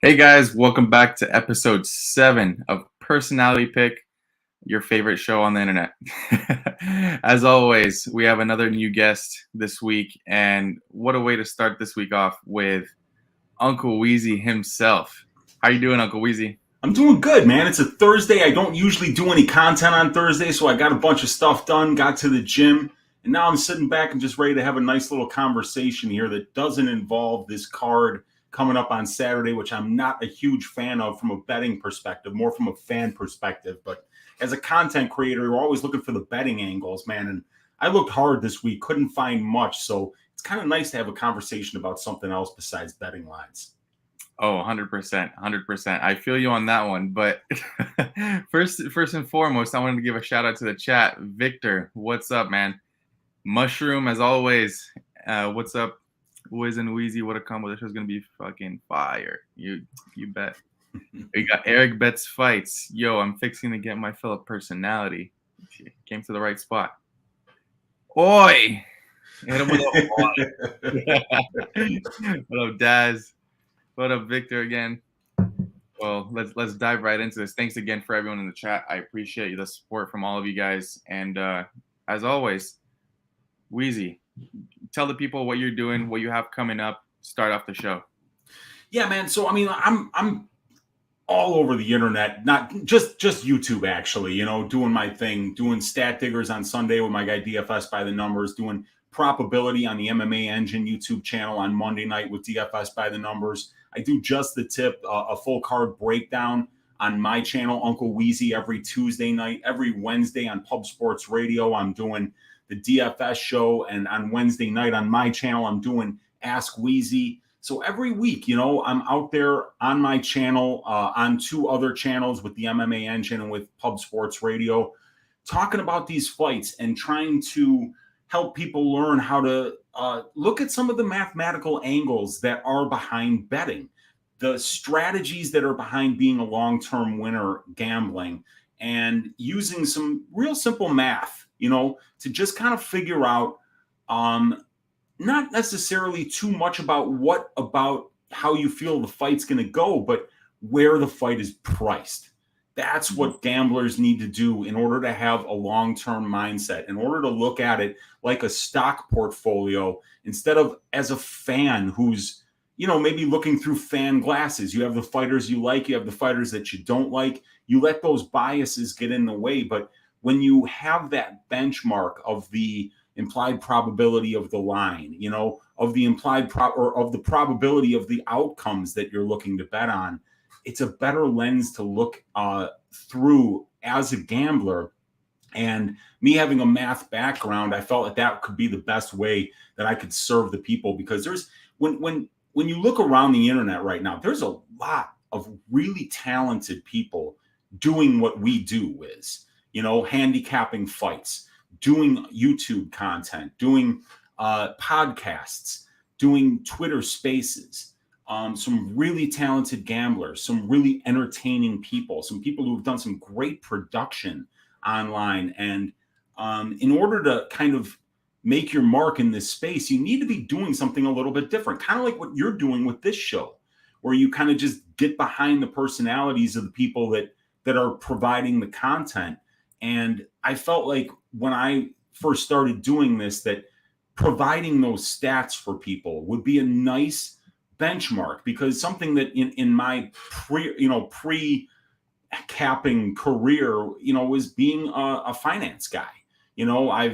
Hey guys, welcome back to episode 7 of Personality Pick, your favorite show on the internet. As always, we have another new guest this week, and what a way to start this week off with Uncle Weezy himself. How you doing, Uncle Weezy? I'm doing good, man. It's a Thursday. I don't usually do any content on Thursday, so I got a bunch of stuff done, got to the gym, and now I'm sitting back and just ready to have a nice little conversation here that doesn't involve this card coming up on Saturday, which I'm not a huge fan of from a betting perspective, more from a fan perspective. But as a content creator, we're always looking for the betting angles, man. And I looked hard this week, couldn't find much. So it's kind of nice to have a conversation about something else besides betting lines. Oh, 100%, 100%. I feel you on that one. But first and foremost, I wanted to give a shout out to the chat. Victor, what's up, man? Mushroom, as always. What's up? Wiz and Wheezy, what a combo. This show's gonna be fucking fire. You bet. We got Eric Betts Fights. Yo, I'm fixing to get my fill of personality. Came to the right spot. Oi! Hit him with a oi. What up, Daz? What up, Victor again? Well, let's dive right into this. Thanks again for everyone in the chat. I appreciate the support from all of you guys. And as always, Wheezy, tell the people what you're doing, what you have coming up. Start off the show. Yeah, man. So I mean, I'm all over the internet, not just YouTube, actually. You know, doing my thing, doing stat diggers on Sunday with my guy DFS by the numbers, doing probability on the MMA Engine YouTube channel on Monday night with DFS by the numbers. I do just the tip, a full card breakdown on my channel, Uncle Weezy, every Tuesday night, every Wednesday on Pub Sports Radio. I'm doing the DFS show, and on Wednesday night on my channel, I'm doing Ask Weezy. So every week, you know, I'm out there on my channel, on two other channels with the MMA Engine and with Pub Sports Radio, talking about these fights and trying to help people learn how to look at some of the mathematical angles that are behind betting, the strategies that are behind being a long-term winner gambling, and using some real simple math, you know, to just kind of figure out not necessarily too much about how you feel the fight's going to go, but where the fight is priced. That's what gamblers need to do in order to have a long-term mindset, in order to look at it like a stock portfolio instead of as a fan who's, you know, maybe looking through fan glasses. You have the fighters you like, you have the fighters that you don't like. You let those biases get in the way. But when you have that benchmark of the implied probability of the line, you know, of the implied of the probability of the outcomes that you're looking to bet on, it's a better lens to look through as a gambler. And me having a math background, I felt that could be the best way that I could serve the people, because there's when you look around the internet right now, there's a lot of really talented people doing what we do, is, you know, handicapping fights, doing YouTube content, doing podcasts, doing Twitter spaces, some really talented gamblers, some really entertaining people, some people who have done some great production online. And in order to kind of make your mark in this space, you need to be doing something a little bit different, kind of like what you're doing with this show, where you kind of just get behind the personalities of the people that are providing the content. And I felt like when I first started doing this, that providing those stats for people would be a nice benchmark, because something that in my pre-capping career, you know, was being a finance guy. You know, I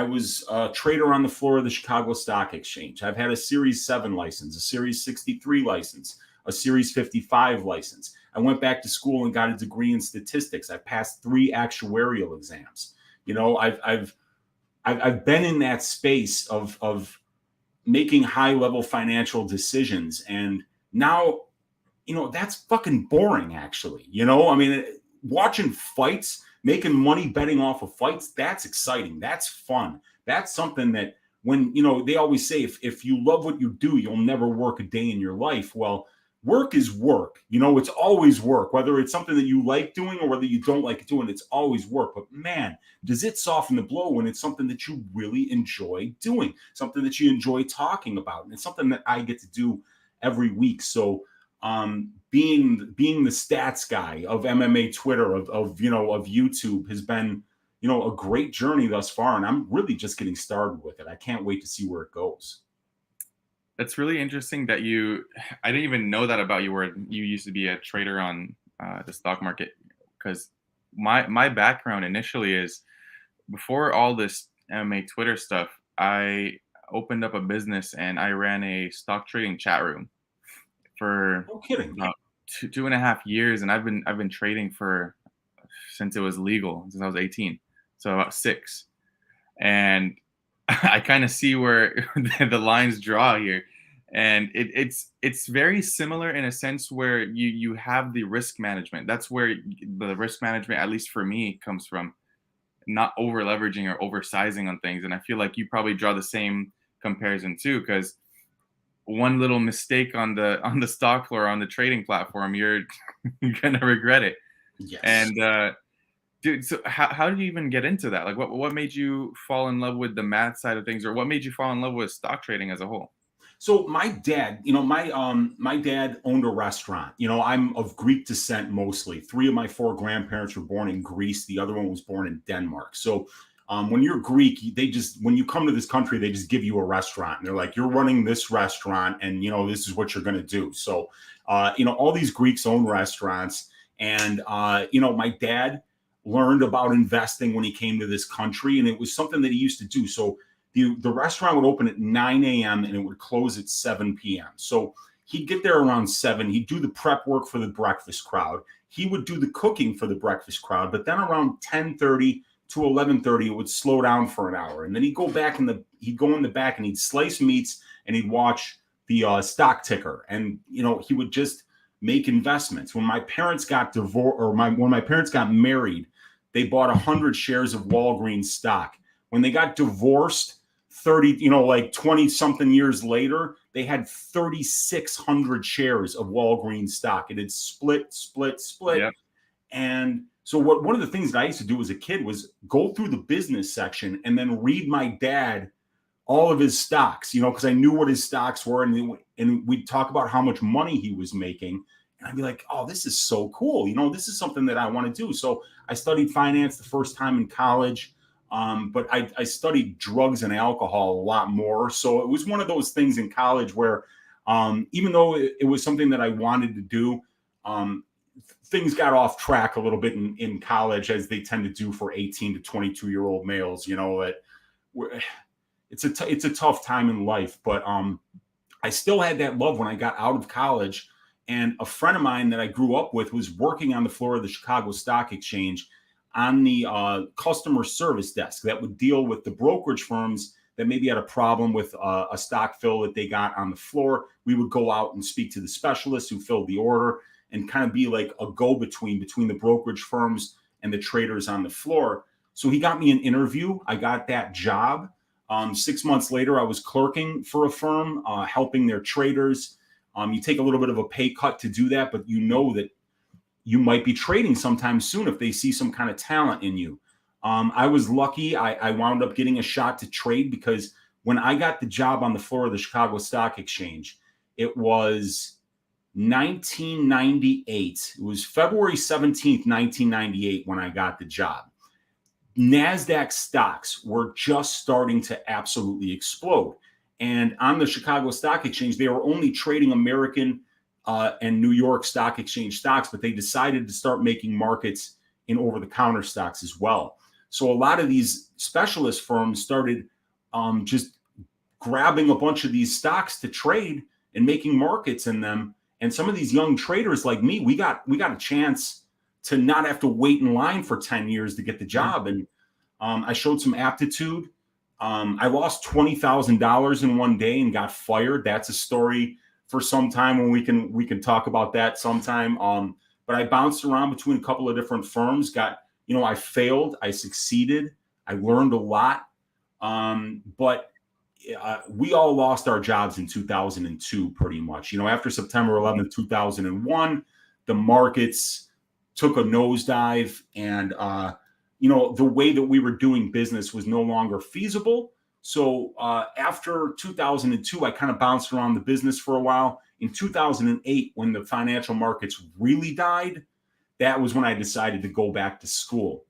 was a trader on the floor of the Chicago Stock Exchange. I've had a Series 7 license, a Series 63 license, a Series 55 license. I went back to school and got a degree in statistics. I passed 3 actuarial exams. You know, I've been in that space of making high-level financial decisions. And now, you know, that's fucking boring, actually. You know, I mean, watching fights, making money betting off of fights, that's exciting. That's fun. That's something that, when, you know, they always say, if you love what you do, you'll never work a day in your life. Well, work is work. You know, it's always work, whether it's something that you like doing or whether you don't like doing, it's always work. But man, does it soften the blow when it's something that you really enjoy doing, something that you enjoy talking about. And it's something that I get to do every week. So being the stats guy of MMA Twitter, of YouTube, has been, a great journey thus far. And I'm really just getting started with it. I can't wait to see where it goes. That's really interesting that I didn't even know that about you, where you used to be a trader on the stock market. Because my background initially is, before all this MMA Twitter stuff, I opened up a business and I ran a stock trading chat room for No kidding. about 2.5 years, and I've been trading since it was legal, since I was 18, so about 6. And I kind of see where the lines draw here, and it's very similar in a sense where you have the risk management. That's where the risk management, at least for me, comes from, not over leveraging or oversizing on things. And I feel like you probably draw the same comparison too, because one little mistake on the stock floor, on the trading platform, you're gonna regret it. Yes. And dude, so how did you even get into that? Like, what made you fall in love with the math side of things, or what made you fall in love with stock trading as a whole? So my dad, my dad owned a restaurant. I'm of Greek descent mostly. 3 of my 4 grandparents were born in Greece. The other one was born in Denmark. So when you're Greek, when you come to this country, they just give you a restaurant, and they're like, you're running this restaurant, and this is what you're going to do. So all these Greeks own restaurants, and my dad learned about investing when he came to this country, and it was something that he used to do. So the restaurant would open at 9 a.m. and it would close at 7 p.m. So he'd get there around 7. He'd do the prep work for the breakfast crowd. He would do the cooking for the breakfast crowd. But then around 10:30 to 11:30, it would slow down for an hour. And then he'd go in the back and he'd slice meats and he'd watch the stock ticker. And, he would just make investments. When my parents got divorced, or when my parents got married, they bought 100 shares of Walgreens stock. When they got divorced, 20 something years later, they had 3,600 shares of Walgreens stock. It had split. Yep. And so one of the things that I used to do as a kid was go through the business section and then read my dad all of his stocks, because I knew what his stocks were. And we'd talk about how much money he was making. And I'd be like, oh, this is so cool. This is something that I want to do. So I studied finance the first time in college. But I studied drugs and alcohol a lot more. So it was one of those things in college where even though it was something that I wanted to do, things got off track a little bit in college, as they tend to do for 18 to 22-year-old males. It's a tough time in life. But I still had that love when I got out of college. And a friend of mine that I grew up with was working on the floor of the Chicago Stock Exchange on the customer service desk that would deal with the brokerage firms that maybe had a problem with a stock fill that they got on the floor. We would go out and speak to the specialists who filled the order and kind of be like a go-between between the brokerage firms and the traders on the floor. So he got me an interview. I got that job. 6 months later, I was clerking for a firm, helping their traders. You take a little bit of a pay cut to do that, but you know that you might be trading sometime soon if they see some kind of talent in you. I was lucky. I wound up getting a shot to trade, because when I got the job on the floor of the Chicago Stock Exchange, it was 1998. It was February 17th, 1998 when I got the job. NASDAQ stocks were just starting to absolutely explode. And on the Chicago Stock Exchange, they were only trading American and New York Stock Exchange stocks, but they decided to start making markets in over-the-counter stocks as well. So a lot of these specialist firms started just grabbing a bunch of these stocks to trade and making markets in them. And some of these young traders like me, we got a chance to not have to wait in line for 10 years to get the job. And I showed some aptitude. I lost $20,000 in one day and got fired. That's a story for some time when we can talk about that sometime. But I bounced around between a couple of different firms. I failed, I succeeded, I learned a lot. But we all lost our jobs in 2002, pretty much. After September 11th, 2001, the markets took a nosedive, and the way that we were doing business was no longer feasible. So after 2002, I kind of bounced around the business for a while. in 2008, when the financial markets really died, that was when I decided to go back to school.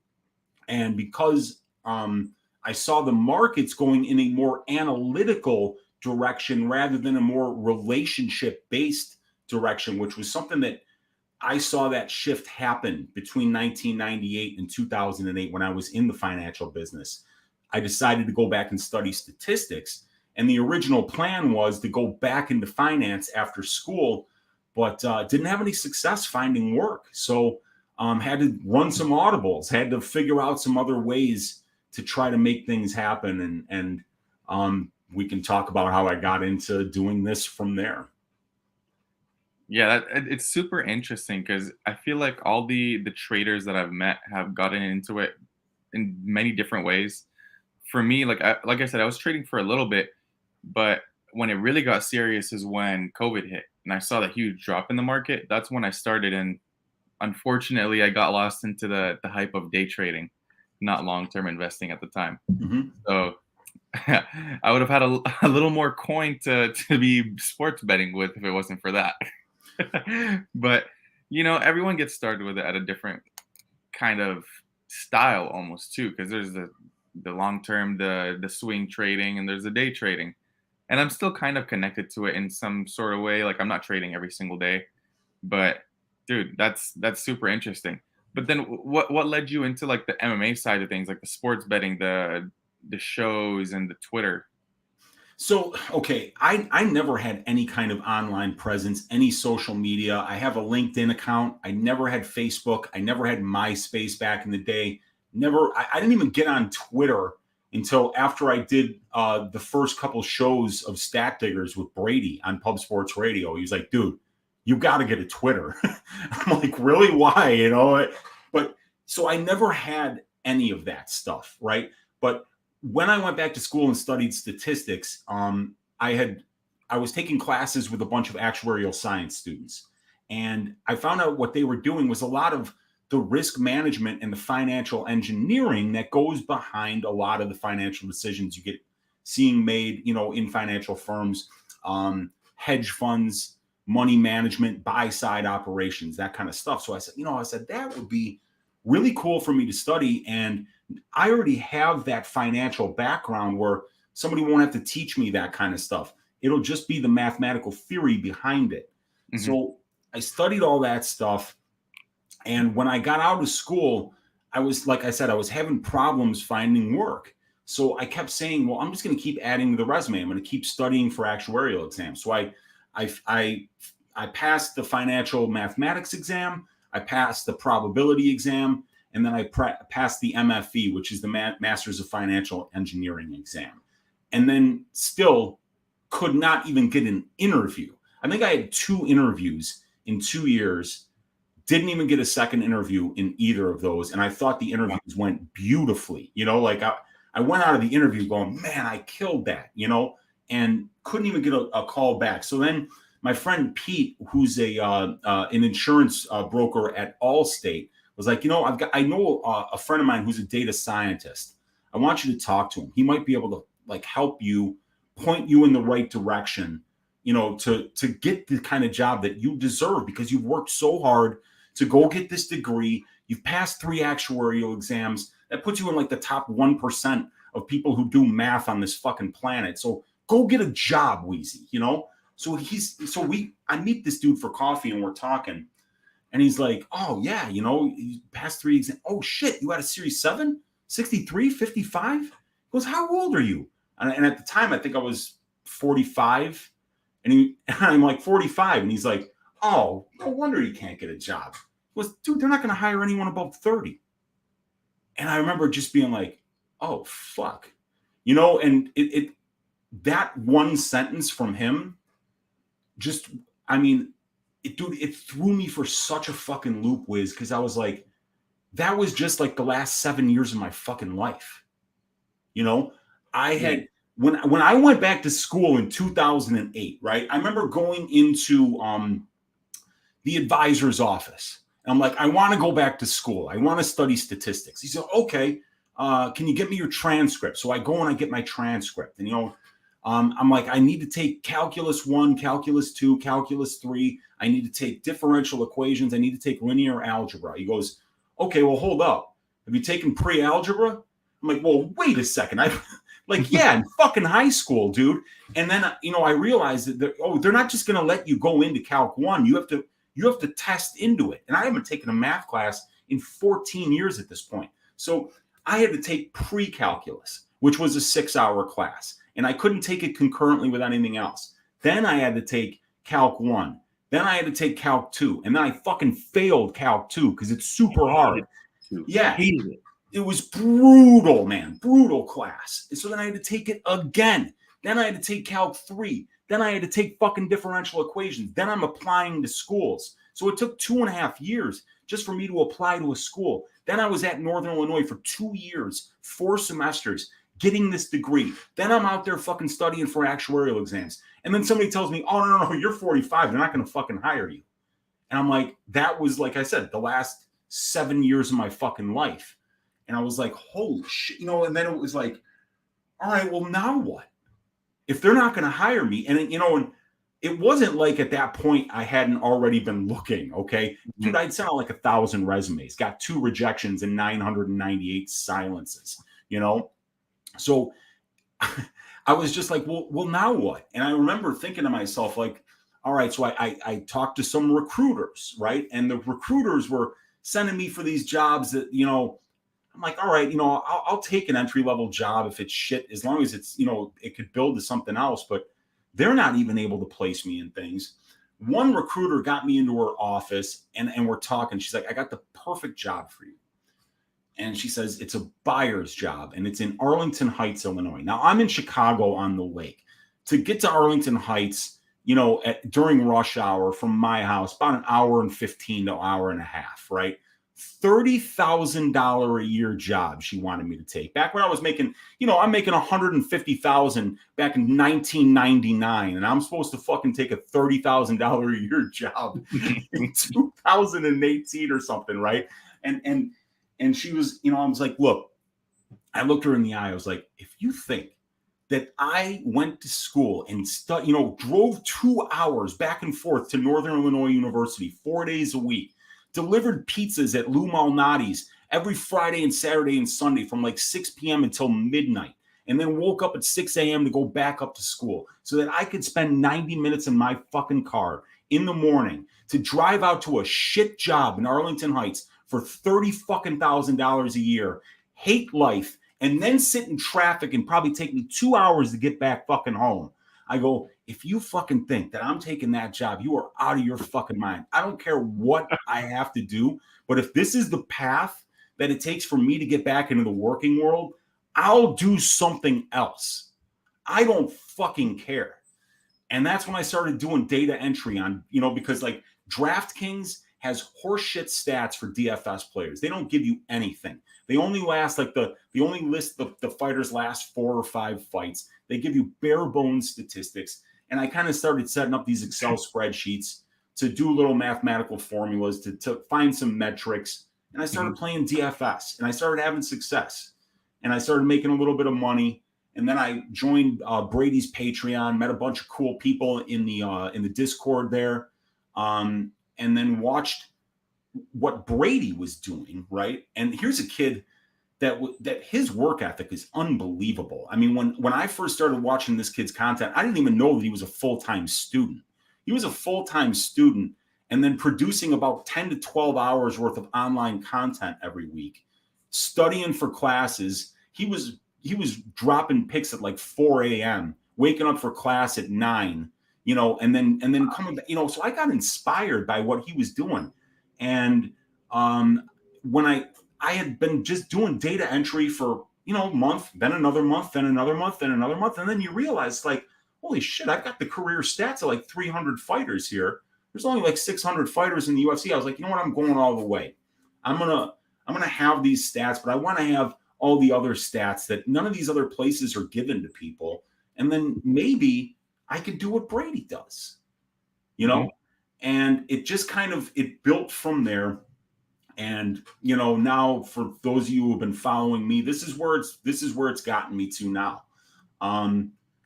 And because I saw the markets going in a more analytical direction rather than a more relationship-based direction, which was something that I saw that shift happen between 1998 and 2008 when I was in the financial business. I decided to go back and study statistics. And the original plan was to go back into finance after school, but didn't have any success finding work. So had to run some audibles, had to figure out some other ways to try to make things happen. And we can talk about how I got into doing this from there. Yeah, it's super interesting because I feel like all the traders that I've met have gotten into it in many different ways. For me, like I said, I was trading for a little bit, but when it really got serious is when COVID hit and I saw the huge drop in the market. That's when I started, and unfortunately, I got lost into the hype of day trading, not long-term investing at the time. Mm-hmm. So I would have had a little more coin to be sports betting with if it wasn't for that. But everyone gets started with it at a different kind of style almost too, because there's the long term, the swing trading, and there's the day trading. And I'm still kind of connected to it in some sort of way. Like I'm not trading every single day, but dude, that's super interesting. But then what led you into like the MMA side of things, like the sports betting, the shows and the Twitter? So, okay, I never had any kind of online presence, any social media. I have a LinkedIn account. I never had Facebook. I never had MySpace back in the day. I didn't even get on Twitter until after I did the first couple shows of Stat Diggers with Brady on Pub Sports Radio. He was like, dude, you got to get a Twitter. I'm like, really? Why? But so I never had any of that stuff, right? But when I went back to school and studied statistics, I was taking classes with a bunch of actuarial science students. And I found out what they were doing was a lot of the risk management and the financial engineering that goes behind a lot of the financial decisions you get seeing made, in financial firms, hedge funds, money management, buy side operations, that kind of stuff. So I said, that would be really cool for me to study. And I already have that financial background where somebody won't have to teach me that kind of stuff. It'll just be the mathematical theory behind it. Mm-hmm. So I studied all that stuff. And when I got out of school, I was, like I said, I was having problems finding work. So I kept saying, well, I'm just going to keep adding to the resume. I'm going to keep studying for actuarial exams. So I passed the financial mathematics exam. I passed the probability exam. And then I passed the MFE, which is the Masters of Financial Engineering exam. And then still could not even get an interview. I think I had 2 interviews in 2 years, didn't even get a second interview in either of those. And I thought the interviews went beautifully. I went out of the interview going, man, I killed that, and couldn't even get a call back. So then my friend Pete, who's an insurance broker at Allstate, was like, I know a friend of mine who's a data scientist. I want you to talk to him. He might be able to help you, point you in the right direction, to get the kind of job that you deserve because you've worked so hard to go get this degree. You've passed 3 actuarial exams. That puts you in like the top 1% of people who do math on this fucking planet. So go get a job, Weezy, So I meet this dude for coffee and we're talking. And he's like, oh, yeah, you passed 3 exams. Oh, shit, you had a Series 7? 63, 55? He goes, how old are you? And at the time, I think I was 45. And I'm like, 45. And he's like, oh, no wonder you can't get a job. He goes, dude, they're not going to hire anyone above 30. And I remember just being like, oh, fuck. And that one sentence from him just, it threw me for such a fucking loop, Wiz, because I was like, that was just like the last 7 years of my fucking life. I had, when I went back to school in 2008, right? I remember going into the advisor's office. And I'm like, I want to go back to school. I want to study statistics. He said, okay, can you get me your transcript? So I go and I get my transcript. And, I'm like, I need to take calculus 1, calculus 2, calculus 3. I need to take differential equations. I need to take linear algebra. He goes, okay, well, hold up. Have you taken pre-algebra? I'm like, well, wait a second. I like, yeah, in fucking high school, dude. And then, I realized that they're not just going to let you go into Calc 1. You have to test into it. And I haven't taken a math class in 14 years at this point. So I had to take pre-calculus, which was a 6-hour class. And I couldn't take it concurrently with anything else. Then I had to take Calc 1. Then I had to take Calc 2. And then I fucking failed Calc 2 because it's super hard. Yeah. Hated it. It was brutal, man. Brutal class. And so then I had to take it again. Then I had to take Calc 3. Then I had to take fucking differential equations. Then I'm applying to schools. So it took 2.5 years just for me to apply to a school. Then I was at Northern Illinois for 2 years, 4 semesters, getting this degree. Then I'm out there fucking studying for actuarial exams. And then somebody tells me, oh, no, you're 45. They're not going to fucking hire you. And I'm like, that was, like I said, the last 7 years of my fucking life. And I was like, holy shit, and then it was like, all right, well, now what? If they're not going to hire me, and and it wasn't like at that point I hadn't already been looking, okay? Dude, I'd sent out like 1,000 resumes, got 2 rejections and 998 silences, So I was just like, well, now what? And I remember thinking to myself, like, all right, so I talked to some recruiters, right? And the recruiters were sending me for these jobs that, I'm like, all right, I'll take an entry-level job if it's shit, as long as it's, it could build to something else. But they're not even able to place me in things. One recruiter got me into her office and we're talking. She's like, I got the perfect job for you. And she says, it's a buyer's job and it's in Arlington Heights, Illinois. Now I'm in Chicago on the lake. To get to Arlington Heights, during rush hour from my house, about an hour and 15 to an hour and a half, right? $30,000 a year job she wanted me to take. Back when I was making, I'm making $150,000 back in 1999, and I'm supposed to fucking take a $30,000 a year job in 2018 or something, right? And she was, I was like, look, I looked her in the eye. I was like, if you think that I went to school and drove 2 hours back and forth to Northern Illinois University 4 days a week, delivered pizzas at Lou Malnati's every Friday and Saturday and Sunday from like 6 p.m. until midnight, and then woke up at 6 a.m. to go back up to school so that I could spend 90 minutes in my fucking car in the morning to drive out to a shit job in Arlington Heights for $30,000 a year, hate life, and then sit in traffic and probably take me 2 hours to get back fucking home. I go, if you fucking think that I'm taking that job, you are out of your fucking mind. I don't care what I have to do, but if this is the path that it takes for me to get back into the working world, I'll do something else. I don't fucking care. And that's when I started doing data entry on, because like DraftKings has horseshit stats for DFS players. They don't give you anything. They only last they only list the fighters' last 4 or 5 fights. They give you bare bones statistics. And I kind of started setting up these Excel spreadsheets to do little mathematical formulas to find some metrics. And I started playing DFS and I started having success. And I started making a little bit of money. And then I joined Brady's Patreon, met a bunch of cool people in the Discord there, and then watched what Brady was doing, right? And here's a kid that his work ethic is unbelievable. I mean, when I first started watching this kid's content, I didn't even know that he was a full-time student. He was a full-time student and then producing about 10 to 12 hours worth of online content every week, studying for classes. He was dropping pics at like 4 a.m., waking up for class at 9, and then coming back, so I got inspired by what he was doing. And when I had been just doing data entry for, a month, then another month, then another month, then another month. And then you realize like, holy shit, I've got the career stats of like 300 fighters here. There's only like 600 fighters in the UFC. I was like, you know what? I'm going all the way. I'm going to have these stats, but I want to have all the other stats that none of these other places are given to people. And then maybe I could do what Brady does, and it just it built from there. And, now for those of you who have been following me, this is where it's gotten me to now.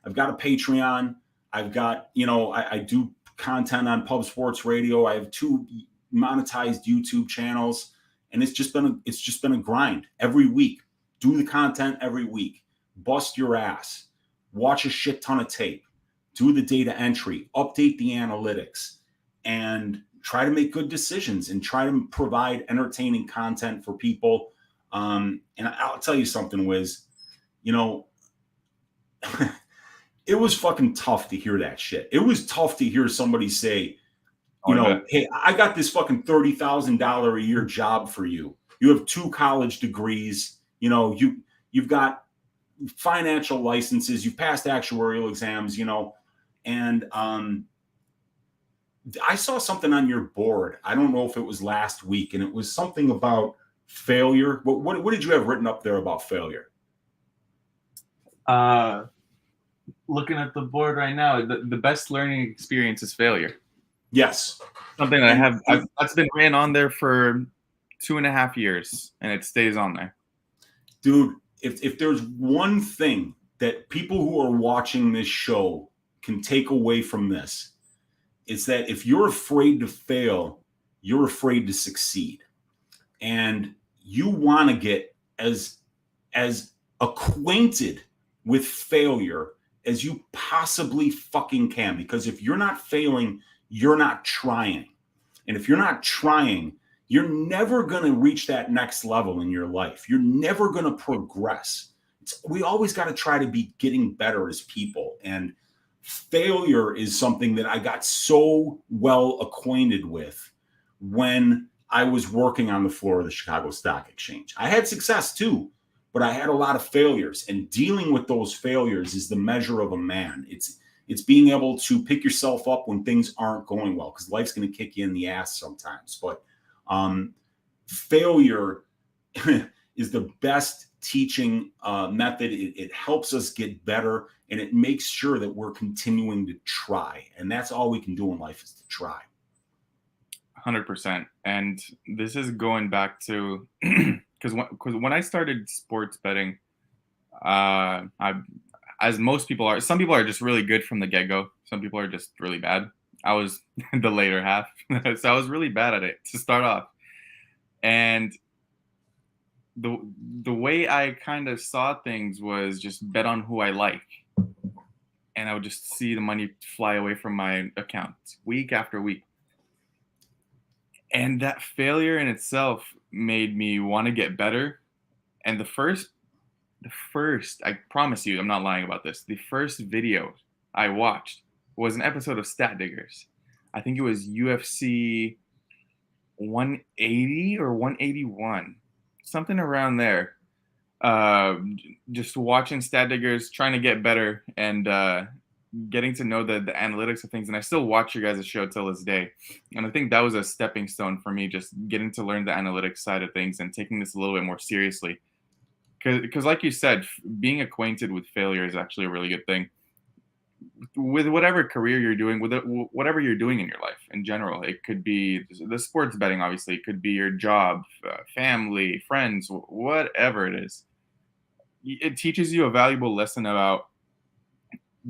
I've got a Patreon. I've got, you know, I do content on Pub Sports Radio. I have 2 monetized YouTube channels, and it's just been a grind every week. Do the content every week. Bust your ass. Watch a shit ton of tape. Do the data entry. Update the analytics, and try to make good decisions and try to provide entertaining content for people. And I'll tell you something, Wiz. You know, it was fucking tough to hear that shit. It was tough to hear somebody say, you know, hey, I got this fucking $30,000 a year job for you. You have 2 college degrees. You know, you've got financial licenses. You've passed actuarial exams. You know, and I saw something on your board. I don't know if it was last week, and it was something about failure. What did you have written up there about failure? Looking at the board right now, the best learning experience is failure. Yes. Something that that's been written on there for 2.5 years, and it stays on there. Dude, if there's one thing that people who are watching this show can take away from this, it's that if you're afraid to fail, you're afraid to succeed. And you want to get as acquainted with failure as you possibly fucking can. Because if you're not failing, you're not trying. And if you're not trying, you're never going to reach that next level in your life. You're never going to progress. We always got to try to be getting better as people. And failure is something that I got so well acquainted with when I was working on the floor of the Chicago Stock Exchange. I had success too, but I had a lot of failures, and dealing with those failures is the measure of a man. It's being able to pick yourself up when things aren't going well, because life's going to kick you in the ass sometimes. But failure is the best teaching method. It helps us get better, and it makes sure that we're continuing to try. And that's all we can do in life, is to try. 100%. And this is going back to because when I started sports betting, as most people are, some people are just really good from the get-go. Some people are just really bad. I was the later half, so I was really bad at it to start off. And the way I kind of saw things was just bet on who I like, and I would just see the money fly away from my account week after week. And that failure in itself made me want to get better. And the first, I promise you, I'm not lying about this. The first video I watched was an episode of Stat Diggers. I think it was UFC 180 or 181, something around there. Just watching Stat Diggers, trying to get better, and getting to know the analytics of things. And I still watch your guys' show till this day. And I think that was a stepping stone for me, just getting to learn the analytics side of things and taking this a little bit more seriously. Because like you said, being acquainted with failure is actually a really good thing. With whatever career you're doing, with whatever you're doing in your life in general, it could be the sports betting, obviously, it could be your job, family, friends, whatever it is. It teaches you a valuable lesson about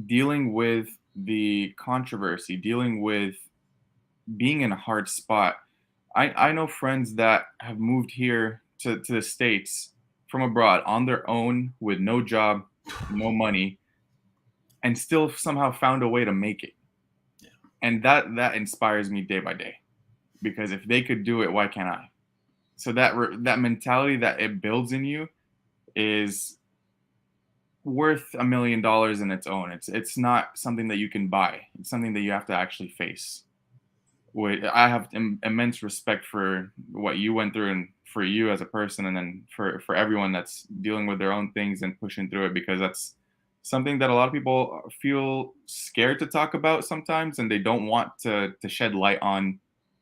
dealing with the controversy, dealing with being in a hard spot. I know friends that have moved here to the States from abroad on their own with no job, no money, and still somehow found a way to make it. Yeah. And that inspires me day by day, because if they could do it, why can't I? So that mentality that it builds in you is worth $1 million in its own. It's not something that you can buy. It's something that you have to actually face. I have immense respect for what you went through, and for you as a person, and then for everyone that's dealing with their own things and pushing through it, because that's something that a lot of people feel scared to talk about sometimes, and they don't want to shed light on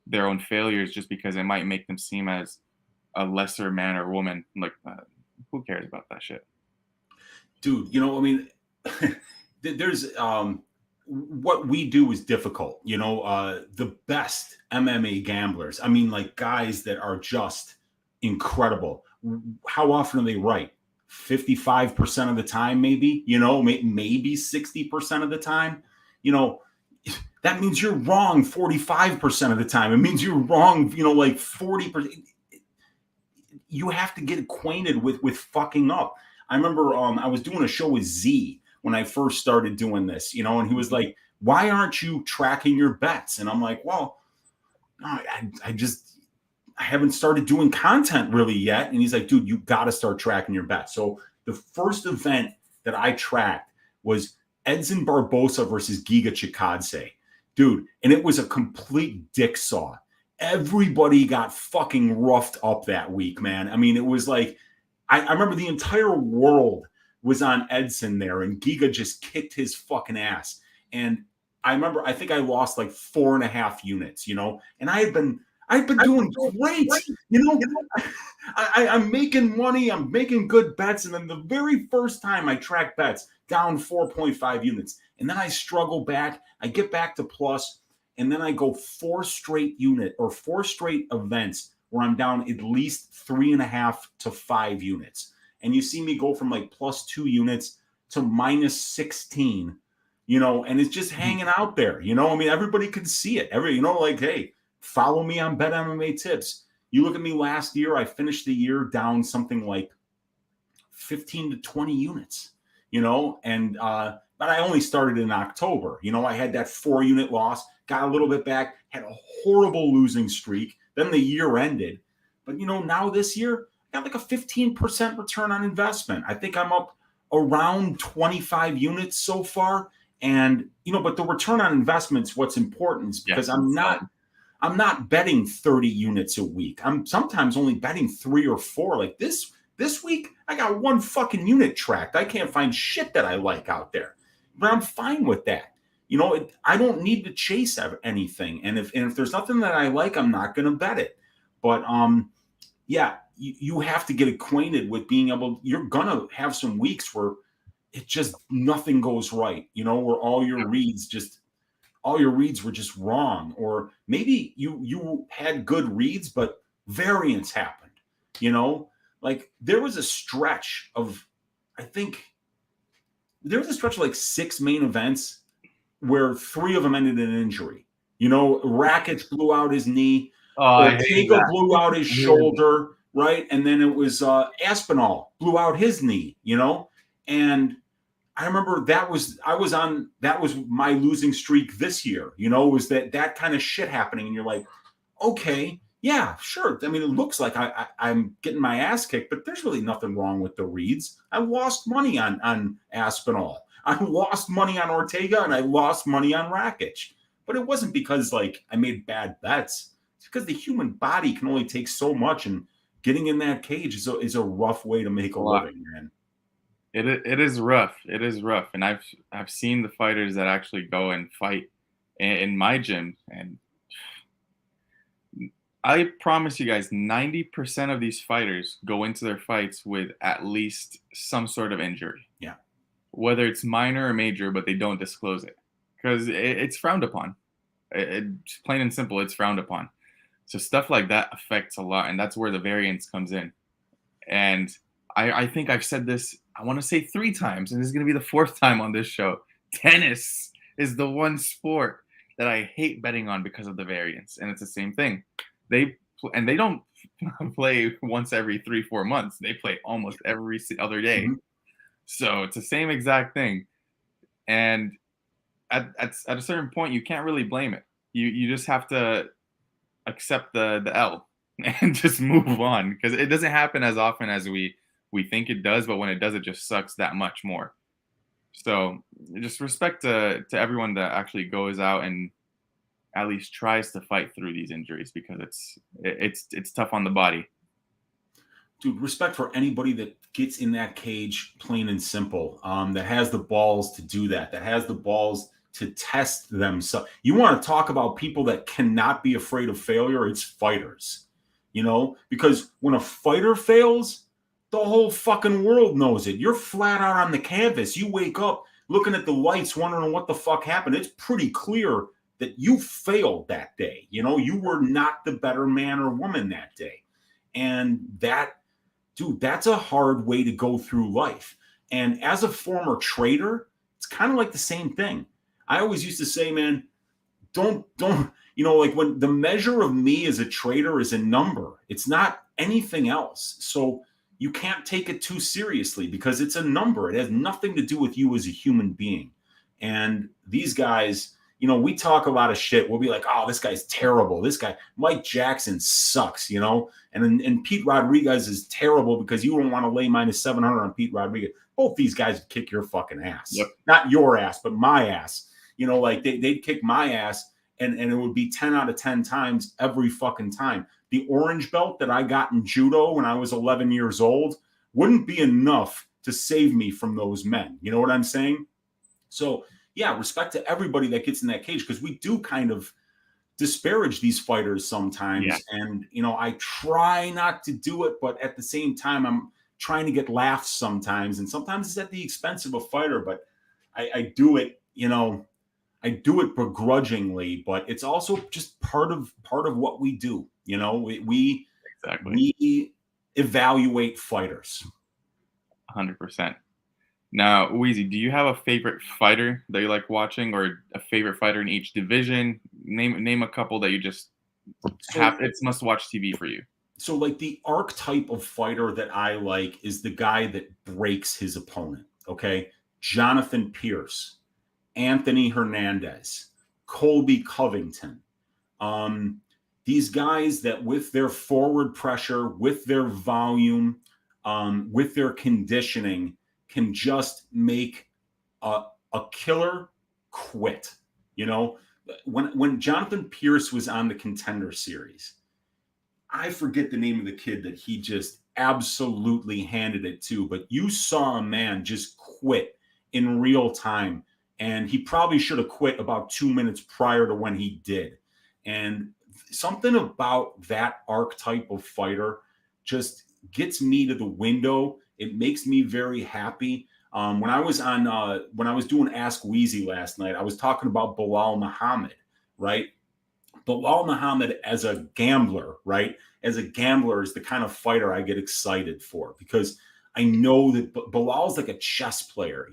their own failures just because it might make them seem as a lesser man or woman. Like, who cares about that shit? Dude, I mean, there's what we do is difficult. The best MMA gamblers, like guys that are just incredible. How often are they right? 55% of the time, maybe, maybe 60% of the time, that means you're wrong 45% of the time. It means you're wrong, like 40%. You have to get acquainted with fucking up. I remember I was doing a show with Z when I first started doing this, and he was like, why aren't you tracking your bets? And I'm like, well, I haven't started doing content really yet. And he's like, dude, you got to start tracking your bets. So the first event that I tracked was Edson Barbosa versus Giga Chikadze. Dude, and it was a complete dick saw. Everybody got fucking roughed up that week, man. I mean, it was like, I remember the entire world was on Edson there, and Giga just kicked his fucking ass. And I remember, I think I lost like 4.5 units, and I've been doing great, I'm making money, I'm making good bets. And then the very first time I track bets, down 4.5 units. And then I struggle back, I get back to plus, and then I go 4 straight events where I'm down at least 3.5 to 5 units. And you see me go from like +2 units to -16, and it's just hanging out there, I mean, everybody can see it. Like, hey, follow me on Bet MMA Tips. You look at me last year, I finished the year down something like 15 to 20 units, and but I only started in October. I had that 4-unit loss, got a little bit back, had a horrible losing streak. Then the year ended. But, now this year, I got like a 15% return on investment. I think I'm up around 25 units so far. And, but the return on investment's what's important, is because I'm not betting 30 units a week. I'm sometimes only betting 3 or 4. Like this week, I got 1 fucking unit tracked. I can't find shit that I like out there. But I'm fine with that. I don't need to chase anything. And if there's nothing that I like, I'm not going to bet it. But yeah, you have to get acquainted with being able. You're gonna have some weeks where it just nothing goes right. Where all your reads were just wrong, or maybe you had good reads, but variance happened. Like there was a stretch of, I think there was a stretch of like 6 main events where 3 of them ended in injury. Rakic blew out his knee. Ortega blew out his shoulder, right? And then it was Aspinall blew out his knee, And I remember that was my losing streak this year, was that kind of shit happening. And you're like, okay, yeah, sure. I mean, it looks like I'm getting my ass kicked, but there's really nothing wrong with the reads. I lost money on Aspinall. I lost money on Ortega, and I lost money on Rakic. But it wasn't because like I made bad bets. It's because the human body can only take so much, and getting in that cage is a rough way to make a living, man. It is rough. It is rough, and I've seen the fighters that actually go and fight in my gym, and I promise you guys, 90% of these fighters go into their fights with at least some sort of injury. Yeah. Whether it's minor or major, but they don't disclose it because it's frowned upon. It's plain and simple, it's frowned upon. So stuff like that affects a lot, and that's where the variance comes in. And I think I've said this, I want to say 3 times, and this is going to be the 4th time on this show. Tennis is the one sport that I hate betting on because of the variance, and it's the same thing. They don't play once every 3-4 months. They play almost every other day. Mm-hmm. So it's the same exact thing. And at a certain point, you can't really blame it. You just have to accept the L and just move on, because it doesn't happen as often as we think it does. But when it does, it just sucks that much more. So just respect to everyone that actually goes out and at least tries to fight through these injuries, because it's tough on the body. Dude, respect for anybody that gets in that cage, plain and simple, that has the balls to do that has the balls to test themselves. You want to talk about people that cannot be afraid of failure? It's fighters, because when a fighter fails, the whole fucking world knows it. You're flat out on the canvas. You wake up looking at the lights, wondering what the fuck happened. It's pretty clear that you failed that day. You were not the better man or woman that day. And that dude, that's a hard way to go through life. And as a former trader, it's kind of like the same thing. I always used to say, man, don't, like when the measure of me as a trader is a number, it's not anything else. So you can't take it too seriously because it's a number. It has nothing to do with you as a human being. And these guys, we talk a lot of shit. We'll be like, oh, this guy's terrible. This guy, Mike Jackson sucks, and Pete Rodriguez is terrible because you don't want to lay minus 700 on Pete Rodriguez. Both these guys would kick your fucking ass. Yep. Not your ass, but my ass. They'd kick my ass and it would be 10 out of 10 times every fucking time. The orange belt that I got in judo when I was 11 years old wouldn't be enough to save me from those men. You know what I'm saying? So, yeah, respect to everybody that gets in that cage because we do kind of disparage these fighters sometimes. Yeah. And, I try not to do it, but at the same time, I'm trying to get laughs sometimes. And sometimes it's at the expense of a fighter, but I do it, I do it begrudgingly, but it's also just part of what we do. We evaluate fighters. 100%. Now, Weezy, do you have a favorite fighter that you like watching, or a favorite fighter in each division? Name a couple that you just have. It's must-watch TV for you. So, like the archetype of fighter that I like is the guy that breaks his opponent. Okay, Jonathan Pierce, Anthony Hernandez, Colby Covington. These guys that with their forward pressure, with their volume, with their conditioning, can just make a killer quit. When Jonathan Pierce was on the Contender Series, I forget the name of the kid that he just absolutely handed it to, but you saw a man just quit in real time. And he probably should have quit about 2 minutes prior to when he did. And something about that archetype of fighter just gets me to the window. It makes me very happy. When I was doing Ask Weezy last night, I was talking about Bilal Muhammad, right? Bilal Muhammad as a gambler, right? As a gambler is the kind of fighter I get excited for because I know that Bilal's like a chess player,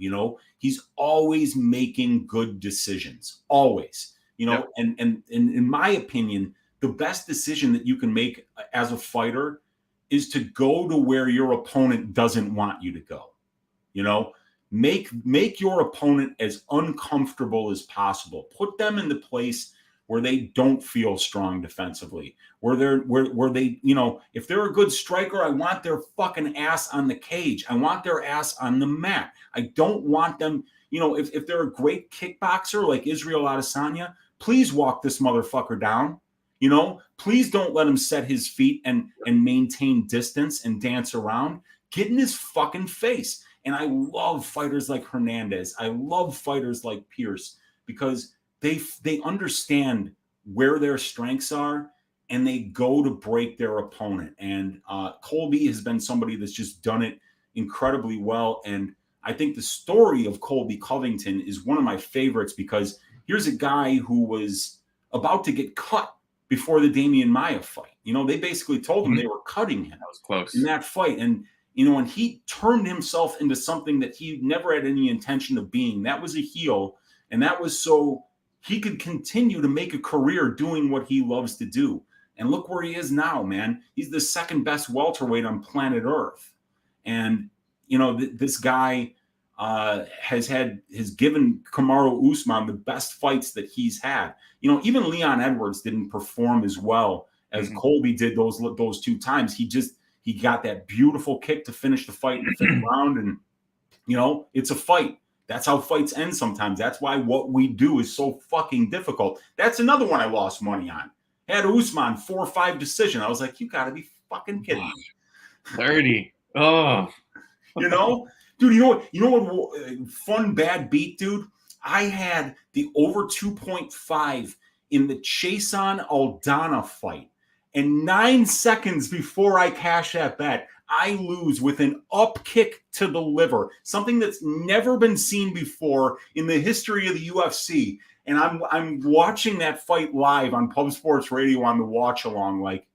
he's always making good decisions, always, yep. And in my opinion, the best decision that you can make as a fighter is to go to where your opponent doesn't want you to go. Make your opponent as uncomfortable as possible. Put them in the place where they don't feel strong defensively, where they, if they're a good striker, I want their fucking ass on the cage. I want their ass on the mat. I don't want them, if they're a great kickboxer like Israel Adesanya, please walk this motherfucker down. Please don't let him set his feet and maintain distance and dance around. Get in his fucking face. And I love fighters like Hernandez. I love fighters like Pierce because they understand where their strengths are and they go to break their opponent. And Colby has been somebody that's just done it incredibly well. And I think the story of Colby Covington is one of my favorites because here's a guy who was about to get cut before the Damian Maia fight. They basically told him they were cutting him. That was close in that fight. And, and he turned himself into something that he never had any intention of being. That was a heel. And that was so he could continue to make a career doing what he loves to do. And look where he is now, man. He's the second best welterweight on planet Earth. And, this guy has given Kamaru Usman the best fights that he's had. Even Leon Edwards didn't perform as well as Colby did those 2 times. He got that beautiful kick to finish the fight in the 5th round. And, it's a fight. That's how fights end sometimes. That's why what we do is so fucking difficult. That's another one I lost money on. Had Usman 4-5 decision. I was like, you got to be fucking kidding me. 30. Oh. Dude, you know what fun bad beat, dude? I had the over 2.5 in the Chason Aldana fight. And 9 seconds before I cash that bet, I lose with an up kick to the liver, something that's never been seen before in the history of the UFC. And I'm watching that fight live on Pub Sports Radio on the watch along, like,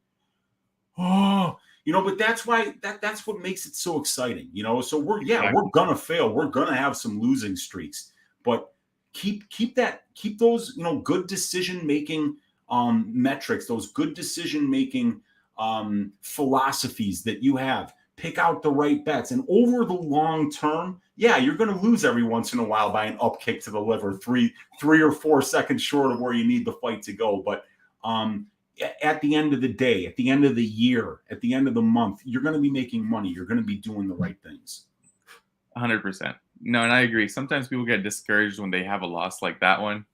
oh, But that's why that's what makes it so exciting. So we're Exactly. gonna fail. We're gonna have some losing streaks, but keep those good decision making metrics, those good decision making philosophies that you have. Pick out the right bets, and over the long term, you're going to lose every once in a while by an up kick to the liver, 3 or 4 seconds short of where you need the fight to go. But at the end of the day, at the end of the year, at the end of the month, you're going to be making money. You're going to be doing the right things. 100%. No, and I agree. Sometimes people get discouraged when they have a loss like that one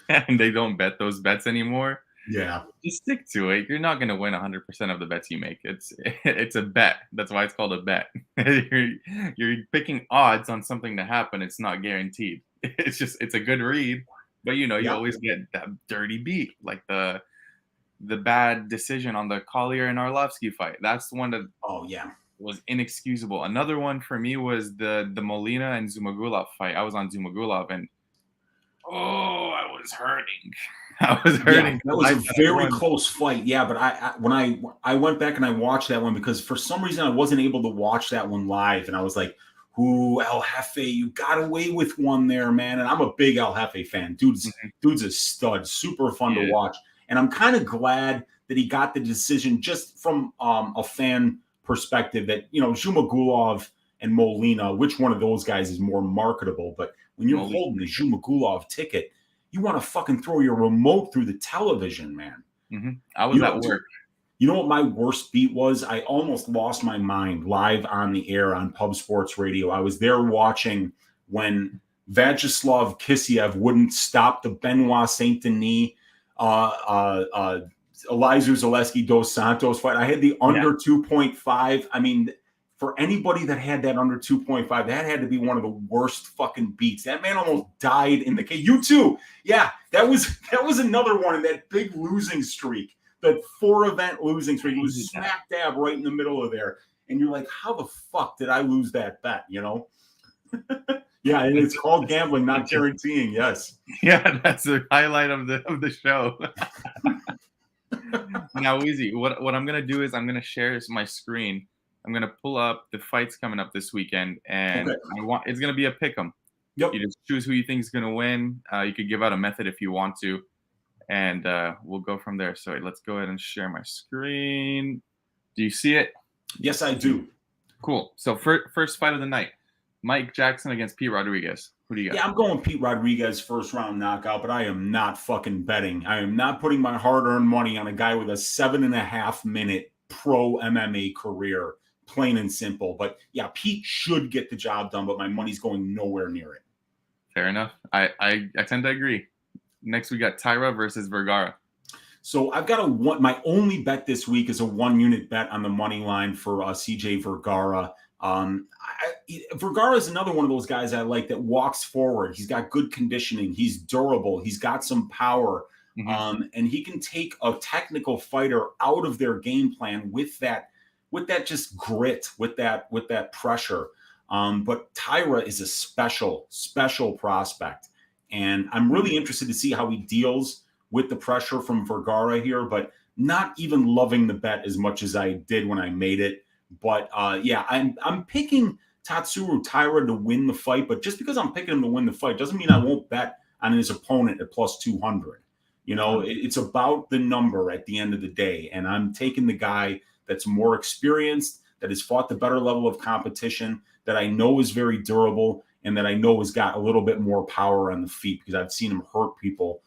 and they don't bet those bets anymore. Yeah. Just stick to it. You're not going to win 100% of the bets you make. It's a bet. That's why it's called a bet. You're picking odds on something to happen. It's not guaranteed. It's a good read, but you always get that dirty beat, like the bad decision on the Collier and Arlovsky fight. That's the one that was inexcusable. Another one for me was the Molina and Zumagulov fight. I was on Zumagulov and I was hurting. I was hurting. That was a very close fight. Yeah, but when I went back and I watched that one, because for some reason I wasn't able to watch that one live, and I was like, "Ooh, El Jefe, you got away with one there, man." And I'm a big El Jefe fan. Dude's a stud. Super fun to watch. And I'm kind of glad that he got the decision, just from a fan perspective, that Zumagulov and Molina, which one of those guys is more marketable? But when you're holding the Zumagulov ticket, you want to fucking throw your remote through the television, man. I was at work. You know what my worst beat was? I almost lost my mind live on the air on Pub Sports Radio. I was there watching when Vyacheslav Kisiev wouldn't stop the Benoit Saint Denis, Elizeu Zaleski dos Santos fight. I had the under 2.5. I mean, for anybody that had that under 2.5, that had to be one of the worst fucking beats. That man almost died in the cage. You too. Yeah, that was another one in that big losing streak, that 4-event losing streak. It was smack dab right in the middle of there. And you're like, how the fuck did I lose that bet, Yeah, and it's called gambling, not guaranteeing. Yes. Yeah, that's the highlight of the show. Now, Weezy, what I'm gonna do is I'm gonna share my screen. I'm gonna pull up the fights coming up this weekend, and it's gonna be a pick'em. Yep. You just choose who you think is gonna win. You could give out a method if you want to, and we'll go from there. So let's go ahead and share my screen. Do you see it? Yes, I do. Cool. So first fight of the night, Mike Jackson against Pete Rodriguez. Who do you got? Yeah, I'm going Pete Rodriguez first round knockout, but I am not fucking betting. I am not putting my hard-earned money on a guy with a 7.5-minute pro MMA career. Plain and simple. But yeah, Pete should get the job done, but my money's going nowhere near it. Fair enough. I tend to agree. Next, we got Tyra versus Vergara. So I've got my only bet this week is a 1-unit bet on the money line for CJ Vergara. Vergara is another one of those guys I like that walks forward. He's got good conditioning. He's durable. He's got some power. And he can take a technical fighter out of their game plan with that just grit, with that pressure. But Tyra is a special prospect. And I'm really interested to see how he deals with the pressure from Vergara here, but not even loving the bet as much as I did when I made it. But I'm picking Tatsuro Taira to win the fight, but just because I'm picking him to win the fight doesn't mean I won't bet on his opponent at plus 200. It's about the number at the end of the day, and I'm taking the guy that's more experienced, that has fought the better level of competition, that I know is very durable, and that I know has got a little bit more power on the feet, because I've seen him hurt people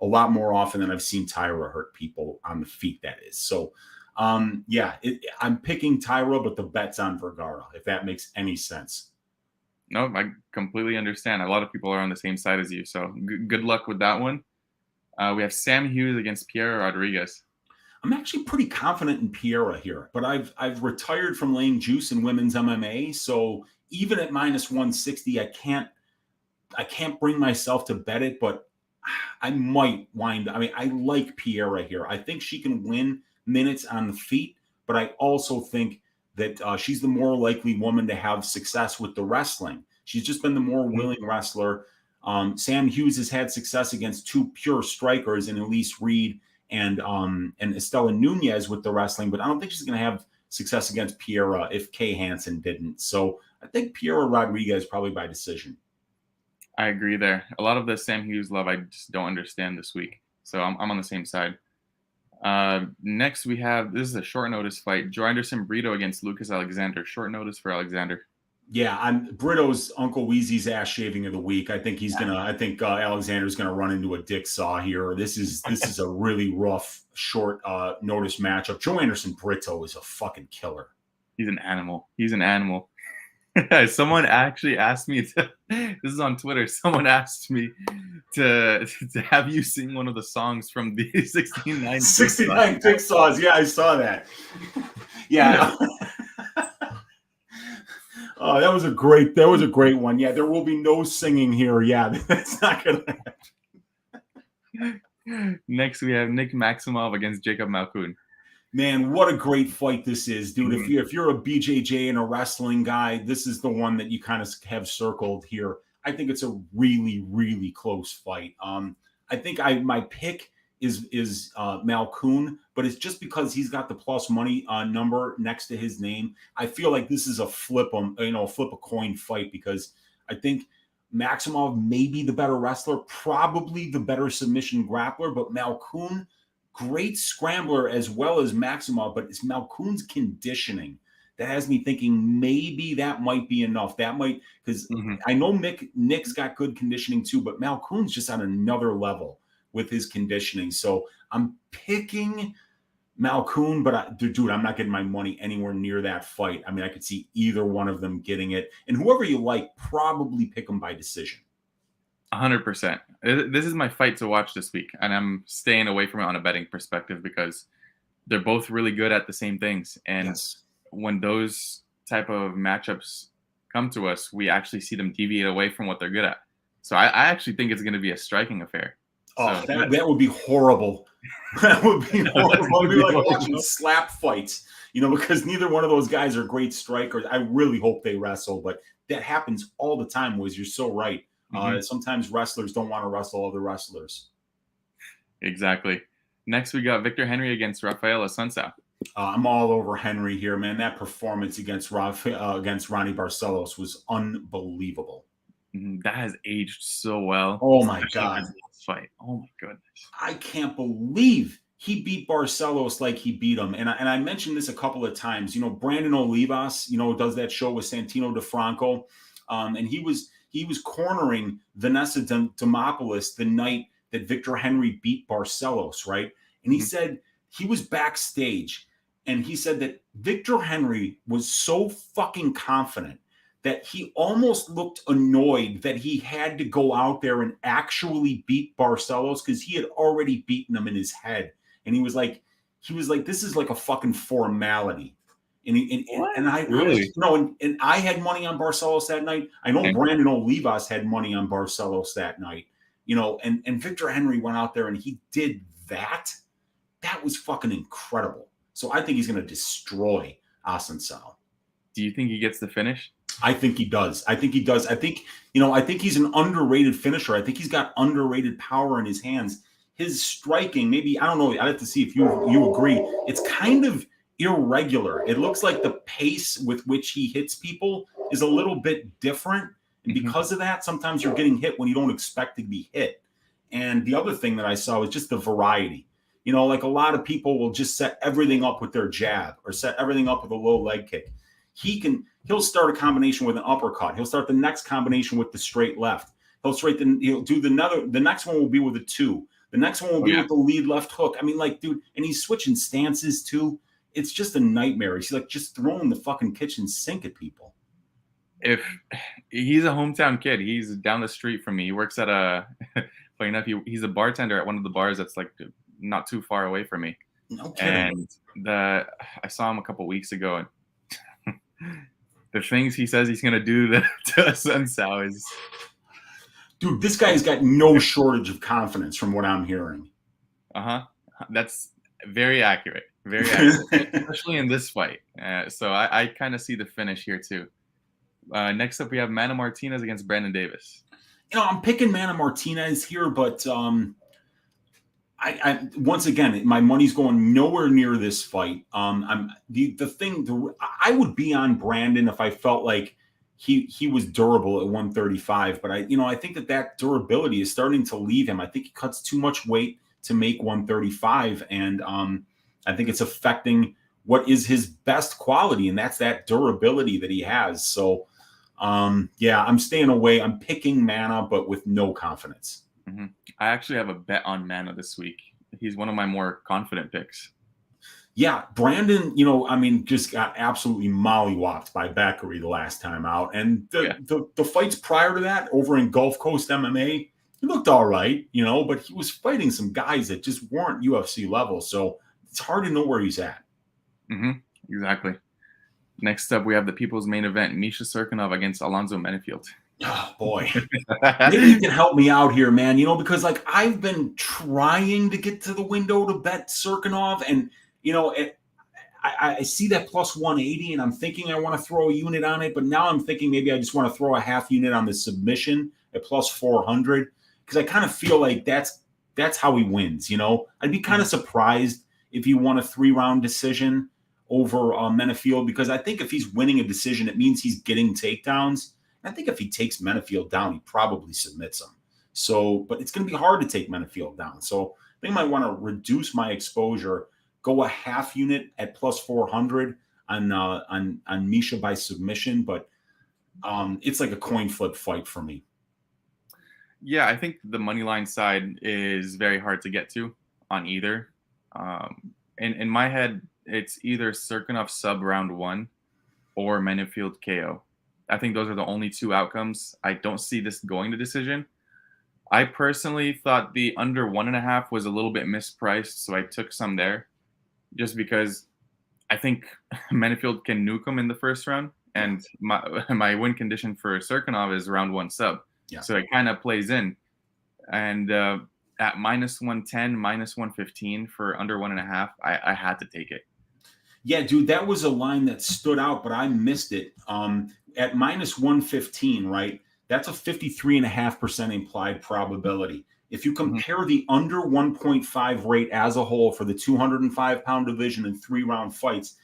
a lot more often than I've seen Tyra hurt people on the feet, that is. So, I'm picking Tyra, but the bet's on Vergara, if that makes any sense. No, I completely understand. A lot of people are on the same side as you, so good luck with that one. We have Sam Hughes against Pierre Rodriguez. I'm actually pretty confident in Piera here, but I've retired from laying juice in women's MMA, so even at minus 160, I can't bring myself to bet it, but I might wind. I mean, I like Piera here. I think she can win minutes on the feet, but I also think that she's the more likely woman to have success with the wrestling. She's just been the more willing wrestler. Sam Hughes has had success against two pure strikers in Elise Reed and Estela Nunez with the wrestling, but I don't think she's going to have success against Piera if Kay Hansen didn't. So I think Piera Rodriguez probably by decision. I agree there. A lot of the Sam Hughes love I just don't understand this week. So I'm on the same side. Next we have, this is a short notice fight. Joe Anderson Brito against Lucas Alexander. Short notice for Alexander. Yeah, I'm Brito's Uncle Weezy's ass shaving of the week. I think Alexander's gonna run into a dick saw here. This is a really rough short notice matchup. Joe Anderson Brito is a fucking killer. He's an animal. Someone actually asked me to, this is on Twitter. Someone asked me to have you sing one of the songs from the 69 dick saws. Yeah, I saw that. Yeah. Oh, that was a great one. Yeah, there will be no singing here. Yeah, that's not gonna happen. Next, we have Nick Maximov against Jacob Malkoun. Man, what a great fight this is, dude. Mm-hmm. If you're a BJJ and a wrestling guy, this is the one that you kind of have circled here. I think it's a really, really close fight. I think my pick is Malkoun, but it's just because he's got the plus money number next to his name. I feel like this is a flip a coin fight, because I think Maximov may be the better wrestler, probably the better submission grappler, but Malkoun, great scrambler as well as Maximov, but it's Malkoun's conditioning that has me thinking maybe that might be enough. That might, because I know Nick's got good conditioning too, but Malkoun's just on another level with his conditioning. So I'm picking Malkoun, but dude, I'm not getting my money anywhere near that fight. I mean, I could see either one of them getting it, and whoever you like, probably pick them by decision. 100%. This is my fight to watch this week, and I'm staying away from it on a betting perspective because they're both really good at the same things. And when those type of matchups come to us, we actually see them deviate away from what they're good at. So I actually think it's going to be a striking affair. Oh, so that would be horrible. That would be horrible. It would be like watching slap fights, because neither one of those guys are great strikers. I really hope they wrestle, but that happens all the time, Wiz. You're so right. Sometimes wrestlers don't want to wrestle other wrestlers. Exactly. Next, we got Victor Henry against Rafael Assunção. I'm all over Henry here, man. That performance against Ronnie Barcelos was unbelievable. That has aged so well. Oh my God. Fight. Oh my goodness. I can't believe he beat Barcelos like he beat him. And I mentioned this a couple of times. Brandon Olivas, does that show with Santino DeFranco. And he was cornering Vanessa Demopoulos the night that Victor Henry beat Barcelos, right? And he said he was backstage, and he said that Victor Henry was so fucking confident that he almost looked annoyed that he had to go out there and actually beat Barcelos, because he had already beaten him in his head. And he was like, this is like a fucking formality. And I really, and I had money on Barcelos that night. I know Brandon Olivas had money on Barcelos that night, and Victor Henry went out there and he did that. That was fucking incredible. So I think he's going to destroy Assunção. Do you think he gets the finish? I think he does. I think he's an underrated finisher. I think he's got underrated power in his hands. His striking, maybe, I don't know. I'd have to see if you agree. It's kind of irregular. It looks like the pace with which he hits people is a little bit different. And because of that, sometimes you're getting hit when you don't expect to be hit. And the other thing that I saw was just the variety. Like a lot of people will just set everything up with their jab or set everything up with a low leg kick. He'll start a combination with an uppercut. He'll start the next combination with the straight left. He'll do the next one will be with a 2. The next one will be with the lead left hook. I mean, like, dude, and he's switching stances too. It's just a nightmare. He's like just throwing the fucking kitchen sink at people. If he's a hometown kid, he's down the street from me. He works at funny enough, he's a bartender at one of the bars that's like not too far away from me. No kidding. And I saw him a couple weeks ago, and the things he says he's gonna do to Assunção is, dude, this guy's got no shortage of confidence from what I'm hearing. That's very accurate. Very accurate, especially in this fight. So I kind of see the finish here too. Next up, we have Mana Martinez against Brandon Davis. I'm picking Mana Martinez here, but I once again, my money's going nowhere near this fight. I would be on Brandon if I felt like he was durable at 135, but I think that durability is starting to leave him. I think he cuts too much weight to make 135, and I think it's affecting what is his best quality, and that's that durability that he has. So, yeah, I'm staying away. I'm picking Mana, but with no confidence. Mm-hmm. I actually have a bet on Mana this week. He's one of my more confident picks. Yeah, Brandon, just got absolutely mollywopped by Beckery the last time out. And the fights prior to that over in Gulf Coast MMA, he looked all right, but he was fighting some guys that just weren't UFC level. So it's hard to know where he's at. Mm-hmm. Exactly. Next up, we have the people's main event, Misha Cirkunov against Alonzo Menefield. Oh, boy. Maybe you can help me out here, man, because I've been trying to get to the window to bet Cirkunov, and I see that plus 180, and I'm thinking I want to throw a unit on it, but now I'm thinking maybe I just want to throw a half unit on the submission at plus 400, because I kind of feel like that's how he wins. I'd be kind of surprised if he won a 3-round decision over Menefield, because I think if he's winning a decision, it means he's getting takedowns. I think if he takes Menefield down, he probably submits him. So, but it's going to be hard to take Menefield down. So I think I might want to reduce my exposure, go a half unit at plus 400 on Misha by submission. But it's like a coin flip fight for me. Yeah, I think the money line side is very hard to get to on either. In my head, it's either Cirkunov sub round 1 or Menefield KO. I think those are the only 2 outcomes. I don't see this going to decision. I personally thought the under 1.5 was a little bit mispriced, so I took some there just because I think Menefield can nuke him in the first round, and my win condition for Cirkunov is round 1 sub. Yeah. So it kind of plays in. And at minus 110, minus 115 for under 1.5, I had to take it. Yeah, dude, that was a line that stood out, but I missed it. At minus 115, right? That's a 53.5% implied probability. If you compare the under 1.5 rate as a whole for the 205-pound division in 3-round fights,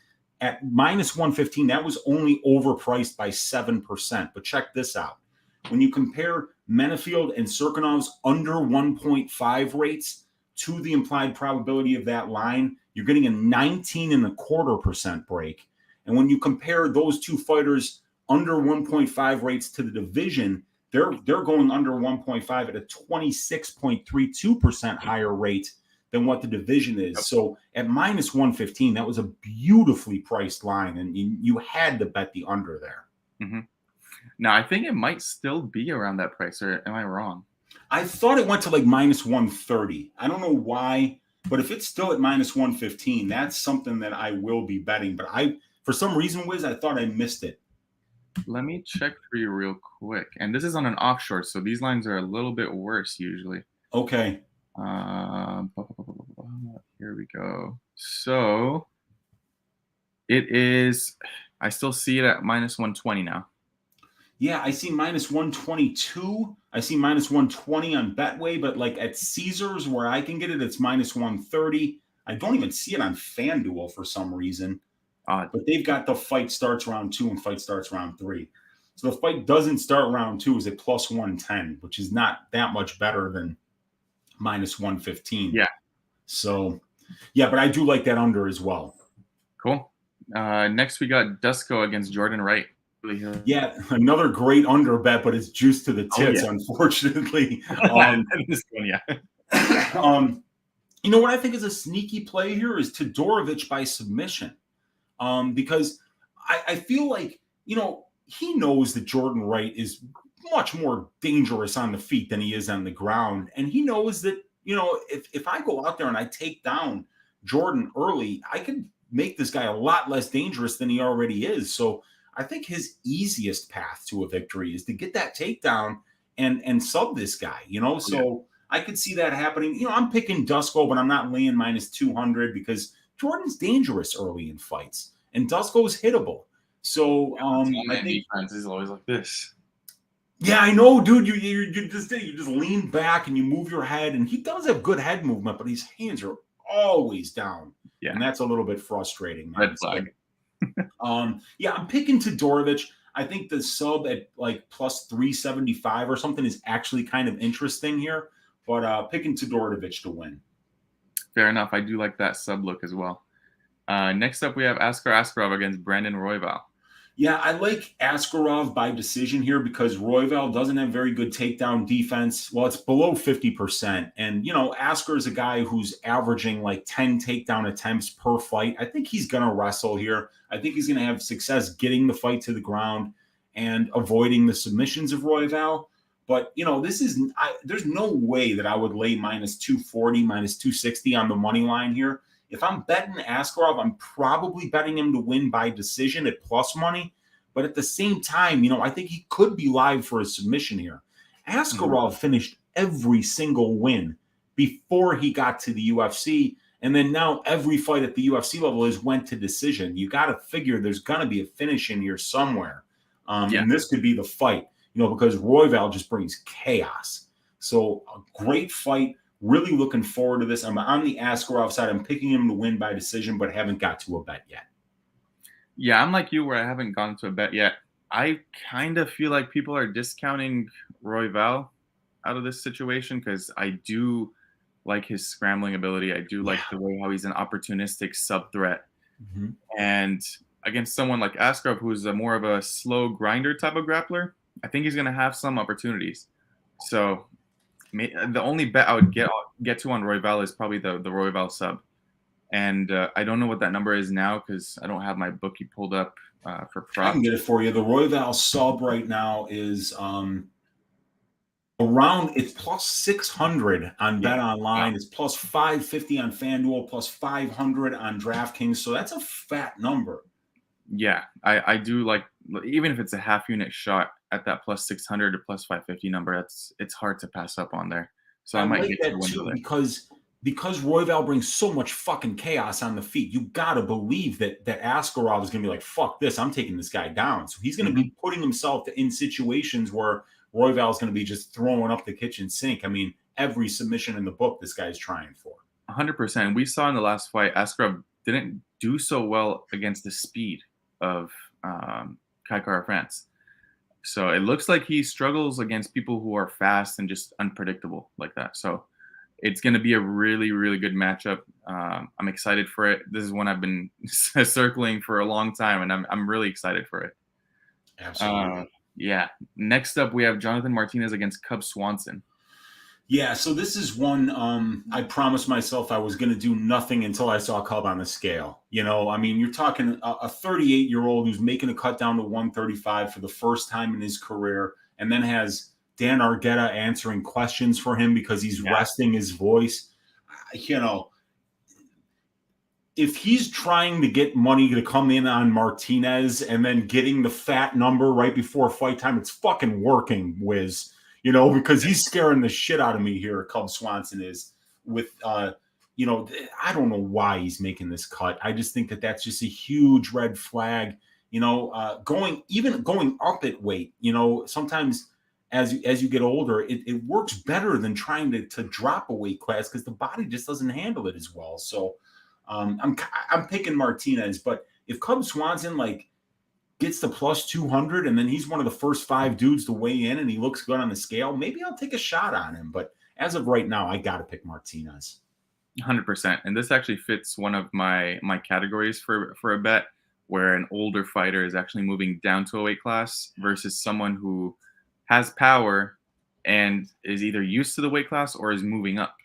at minus 115, that was only overpriced by 7%. But check this out. When you compare Menefield and Cirkunov's under 1.5 rates to the implied probability of that line, you're getting a 19.25% break. And when you compare those 2 fighters under 1.5 rates to the division, they're going under 1.5 at a 26.32% higher rate than what the division is. So at minus 115, that was a beautifully priced line, and you had to bet the under there. Mm-hmm. Now, I think it might still be around that price, or am I wrong? I thought it went to like minus 130. I don't know why, but if it's still at minus 115, that's something that I will be betting. But for some reason, Wiz, I thought I missed it. Let me check for you real quick. And this is on an offshore, so these lines are a little bit worse usually. Okay. Here we go. So it is, I still see it at minus 120 now. Yeah, I see minus 122. I see minus 120 on Betway, but like at Caesars where I can get it, it's minus 130. I don't even see it on FanDuel for some reason. But they've got the fight starts round 2 and fight starts round 3. So the fight doesn't start round 2 is at plus 110, which is not that much better than minus 115. Yeah. So, yeah, but I do like that under as well. Cool. Next, we got Dusko against Jordan Wright. Yeah, another great under bet, but it's juiced to the tits, unfortunately. This one, yeah. You know what I think is a sneaky play here is Todorovic by submission. Because I feel like, he knows that Jordan Wright is much more dangerous on the feet than he is on the ground. And he knows that, if I go out there and I take down Jordan early, I can make this guy a lot less dangerous than he already is. So I think his easiest path to a victory is to get that takedown and sub this guy, So I could see that happening. I'm picking Dusko, but I'm not laying minus 200 because Jordan's dangerous early in fights, and Dusko's hittable. So I think defense is always like this. Yeah, I know, dude. You just lean back and you move your head, and he does have good head movement, but his hands are always down, Yeah, and that's a little bit frustrating, red man. So, flag. yeah, I'm picking Todorovic. I think the sub at like plus 375 or something is actually kind of interesting here, but picking Todorovic to win. Fair enough. I do like that sub look as well. Next up, we have Askar Askarov against Brandon Royval. Yeah, I like Askarov by decision here because Royval doesn't have very good takedown defense. Well, it's below 50%. And, Askar is a guy who's averaging like 10 takedown attempts per fight. I think he's going to wrestle here. I think he's going to have success getting the fight to the ground and avoiding the submissions of Royval. But, there's no way that I would lay minus 240, minus 260 on the money line here. If I'm betting Askarov, I'm probably betting him to win by decision at plus money. But at the same time, I think he could be live for a submission here. Askarov finished every single win before he got to the UFC. And then now every fight at the UFC level is went to decision. You got to figure there's going to be a finish in here somewhere. And this could be the fight, because Royval just brings chaos. So a great fight. Really looking forward to this. I'm on the Askarov side. I'm picking him to win by decision, but haven't got to a bet yet. Yeah, I'm like you where I haven't gone to a bet yet. I kind of feel like people are discounting Royval out of this situation because I do like his scrambling ability. I do like the way how he's an opportunistic sub threat. Mm-hmm. And against someone like Askarov, who's more of a slow grinder type of grappler, I think he's going to have some opportunities. So the only bet I would get to on Royval is probably the Royval sub, and I don't know what that number is now because I don't have my bookie pulled up for props. I can get it for you. The Royval sub right now is around. It's plus 600 on Bet Online. It's plus 550 on FanDuel, plus 500 on DraftKings. So that's a fat number. Yeah, I do like, even if it's a half unit shot at that plus 600 or plus 550 number, it's hard to pass up on there. So I might like get that too because Royval brings so much fucking chaos on the feet. You gotta believe that Askarov is gonna be like, fuck this, I'm taking this guy down. So he's gonna be putting himself in situations where Royval is gonna be just throwing up the kitchen sink. I mean, every submission in the book this guy's trying for. 100%. We saw in the last fight, Askarov didn't do so well against the speed of Kai Kara France. So it looks like he struggles against people who are fast and just unpredictable like that. So it's going to be a really, really good matchup. I'm excited for it. This is one I've been circling for a long time, and I'm really excited for it. Absolutely. Yeah. Next up, we have Jonathan Martinez against Cub Swanson. Yeah, so this is one I promised myself I was going to do nothing until I saw Cub on the scale. I mean, you're talking a 38-year-old who's making a cut down to 135 for the first time in his career, and then has Dan Argueta answering questions for him because he's resting his voice. If he's trying to get money to come in on Martinez and then getting the fat number right before fight time, it's fucking working, Wiz. Because he's scaring the shit out of me here. Cub Swanson is with, I don't know why he's making this cut. I just think that that's just a huge red flag. Going up at weight. Sometimes as you get older, it works better than trying to drop a weight class because the body just doesn't handle it as well. So I'm picking Martinez, but if Cub Swanson gets to plus 200 and then he's one of the first 5 dudes to weigh in and he looks good on the scale, maybe I'll take a shot on him. But as of right now, I got to pick Martinez. 100%. And this actually fits one of my categories for a bet where an older fighter is actually moving down to a weight class versus someone who has power and is either used to the weight class or is moving up.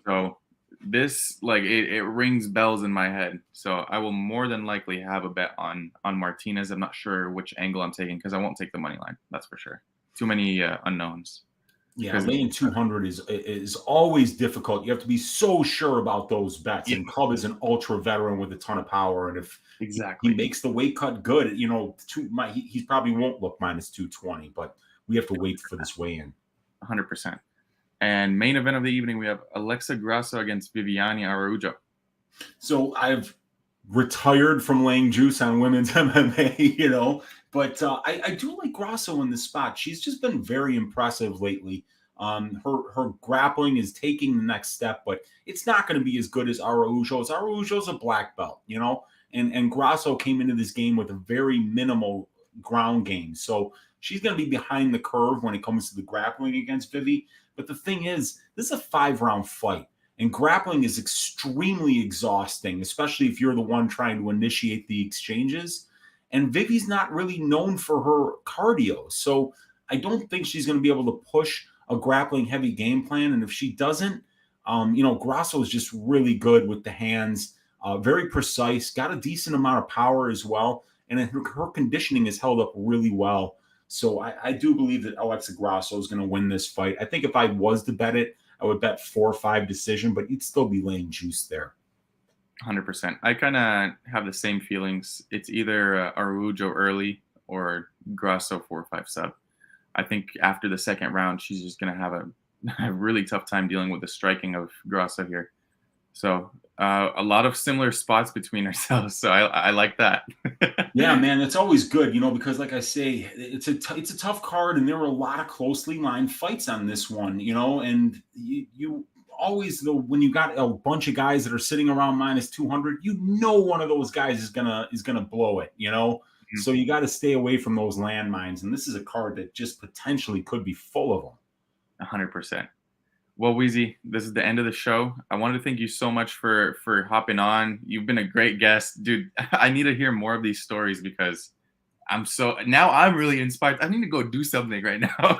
So this it rings bells in my head. So I will more than likely have a bet on Martinez. I'm not sure which angle I'm taking because I won't take the money line. That's for sure. Too many unknowns. Yeah, laying 200 is always difficult. You have to be so sure about those bets. And Cub is an ultra veteran with a ton of power. And if he makes the weight cut good, he probably won't look minus 220. But we have to wait for this weigh-in. 100%. And main event of the evening, we have Alexa Grasso against Viviane Araujo. So I've retired from laying juice on women's MMA, you know. But I do like Grasso in this spot. She's just been very impressive lately. Her grappling is taking the next step, but it's not going to be as good as Araujo's. Araujo's a black belt, you know, and Grasso came into this game with a very minimal ground game, so she's going to be behind the curve when it comes to the grappling against Vivi. But the thing is, this is a 5-round fight. And grappling is extremely exhausting, especially if you're the one trying to initiate the exchanges. And Vivi's not really known for her cardio. So I don't think she's going to be able to push a grappling heavy game plan. And if she doesn't, you know, Grasso is just really good with the hands, very precise, got a decent amount of power as well. And her conditioning is held up really well. So I do believe that Alexa Grasso is going to win this fight. I think if I was to bet it, I would bet 4-5 decision, but you'd still be laying juice there. 100%. I kind of have the same feelings. It's either Araujo early or Grasso 4-5 sub. I think after the second round, she's just going to have a really tough time dealing with the striking of Grasso here. So a lot of similar spots between ourselves. So I like that. Yeah, man, it's always good, you know, because like I say, it's a tough card, and there were a lot of closely lined fights on this one, you know, and you always, though, when you got a bunch of guys that are sitting around minus 200, you know, one of those guys is gonna blow it, you know. Mm-hmm. So you got to stay away from those landmines, and this is a card that just potentially could be full of them. 100%. Well, Weezy, this is the end of the show. I wanted to thank you so much for hopping on. You've been a great guest, dude. I need to hear more of these stories because I'm really inspired. I need to go do something right now.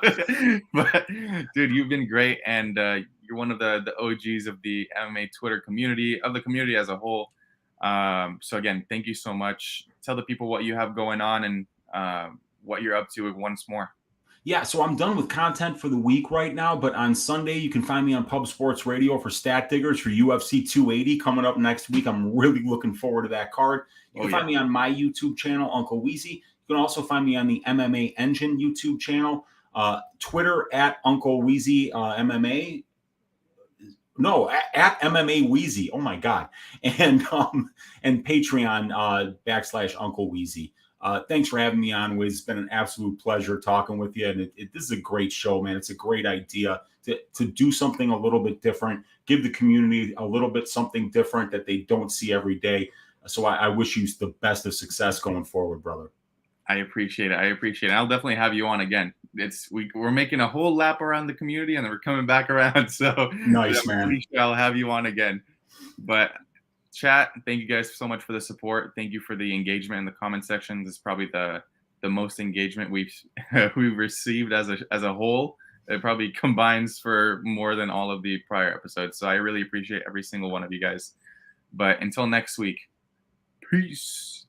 But dude, you've been great, and you're one of the OGs of the MMA Twitter community, of the community as a whole. So again, thank you so much. Tell the people what you have going on and what you're up to once more. Yeah, so I'm done with content for the week right now, but on Sunday, you can find me on Pub Sports Radio for Stat Diggers for UFC 280 coming up next week. I'm really looking forward to that card. You can find me on my YouTube channel, Uncle Weezy. You can also find me on the MMA Engine YouTube channel, Twitter at Uncle Weezy MMA. No, at MMA Weezy. Oh my God. And Patreon / Uncle Weezy. Thanks for having me on, Wiz. It's been an absolute pleasure talking with you. And this is a great show, man. It's a great idea to do something a little bit different, give the community a little bit something different that they don't see every day. So I wish you the best of success going forward, brother. I appreciate it. I'll definitely have you on again. We're making a whole lap around the community, and then we're coming back around. So nice, man. Sure I'll have you on again. But chat, thank you guys so much for the support. Thank you for the engagement in the comment section. This is probably the most engagement we've received as a whole. It probably combines for more than all of the prior episodes. So I really appreciate every single one of you guys. But until next week, peace.